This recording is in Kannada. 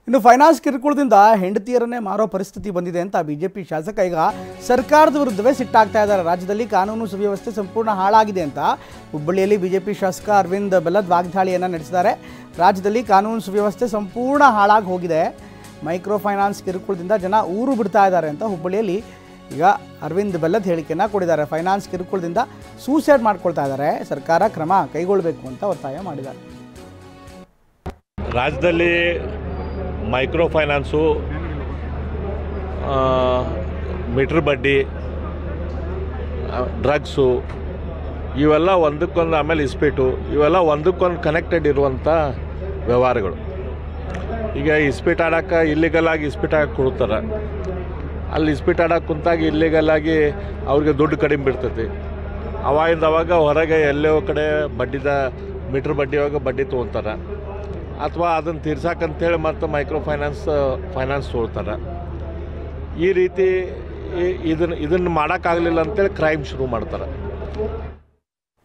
ಇನ್ನು ಫೈನಾನ್ಸ್ ಕಿರುಕುಳದಿಂದ ಹೆಂಡತಿಯರನ್ನೇ ಮಾರೋ ಪರಿಸ್ಥಿತಿ ಬಂದಿದೆ ಅಂತ ಬಿಜೆಪಿ ಶಾಸಕ ಈಗ ಸರ್ಕಾರದ ವಿರುದ್ಧವೇ ಸಿಟ್ಟಾಗ್ತಾ ಇದ್ದಾರೆ. ರಾಜ್ಯದಲ್ಲಿ ಕಾನೂನು ಸುವ್ಯವಸ್ಥೆ ಸಂಪೂರ್ಣ ಹಾಳಾಗಿದೆ ಅಂತ ಹುಬ್ಬಳ್ಳಿಯಲ್ಲಿ ಬಿಜೆಪಿ ಶಾಸಕ ಅರವಿಂದ್ ಬೆಲ್ಲದ್ ವಾಗ್ದಾಳಿಯನ್ನು ನಡೆಸಿದ್ದಾರೆ. ರಾಜ್ಯದಲ್ಲಿ ಕಾನೂನು ಸುವ್ಯವಸ್ಥೆ ಸಂಪೂರ್ಣ ಹಾಳಾಗಿ ಹೋಗಿದೆ, ಮೈಕ್ರೋ ಫೈನಾನ್ಸ್ ಕಿರುಕುಳದಿಂದ ಜನ ಊರು ಬಿಡ್ತಾ ಇದ್ದಾರೆ ಅಂತ ಹುಬ್ಬಳ್ಳಿಯಲ್ಲಿ ಈಗ ಅರವಿಂದ್ ಬೆಲ್ಲದ್ ಹೇಳಿಕೆಯನ್ನು ಕೊಟ್ಟಿದ್ದಾರೆ. ಫೈನಾನ್ಸ್ ಕಿರುಕುಳದಿಂದ ಸೂಸೈಡ್ ಮಾಡ್ಕೊಳ್ತಾ ಇದ್ದಾರೆ, ಸರ್ಕಾರ ಕ್ರಮ ಕೈಗೊಳ್ಳಬೇಕು ಅಂತ ಒತ್ತಾಯ ಮಾಡಿದ್ದಾರೆ. ರಾಜ್ಯದಲ್ಲಿ ಮೈಕ್ರೋ ಫೈನಾನ್ಸು, ಮೀಟ್ರ್ ಬಡ್ಡಿ, ಡ್ರಗ್ಸು ಇವೆಲ್ಲ ಒಂದಕ್ಕೊಂದು, ಆಮೇಲೆ ಇಸ್ಪೀಟು, ಇವೆಲ್ಲ ಒಂದಕ್ಕೊಂದು ಕನೆಕ್ಟೆಡ್ ಇರುವಂಥ ವ್ಯವಹಾರಗಳು. ಈಗ ಇಸ್ಪೀಟ್ ಆಡೋಕ್ಕೆ ಇಲ್ಲಿಗಲಾಗಿ ಇಸ್ಪೀಟ್ ಆಡಕ್ಕೆ ಕೊಡ್ತಾರೆ, ಅಲ್ಲಿ ಇಸ್ಪೀಟ್ ಆಡೋಕ್ಕೆ ಕುಂತಾಗ ಇಲ್ಲಿಗಲಾಗಿ ಅವ್ರಿಗೆ ದುಡ್ಡು ಕಡಿಮೆ ಬಿಡ್ತೈತಿ. ಅವಾಗ ಹೊರಗೆ ಎಲ್ಲೋ ಕಡೆ ಬಡ್ಡಿದ ಮೀಟ್ರ್ ಬಡ್ಡಿಯಾಗ ಬಡ್ಡಿ ತೊಗೊತಾರೆ, ಅಥವಾ ಅದನ್ನು ತೀರ್ಸಕ್ಕಂತೇಳಿ ಮತ್ತು ಮೈಕ್ರೋ ಫೈನಾನ್ಸ್ ತೊಗೊಳ್ತಾರೆ. ಈ ರೀತಿ ಇದನ್ನು ಮಾಡೋಕ್ಕಾಗಲಿಲ್ಲ ಅಂತೇಳಿ ಕ್ರೈಮ್ ಶುರು ಮಾಡ್ತಾರೆ.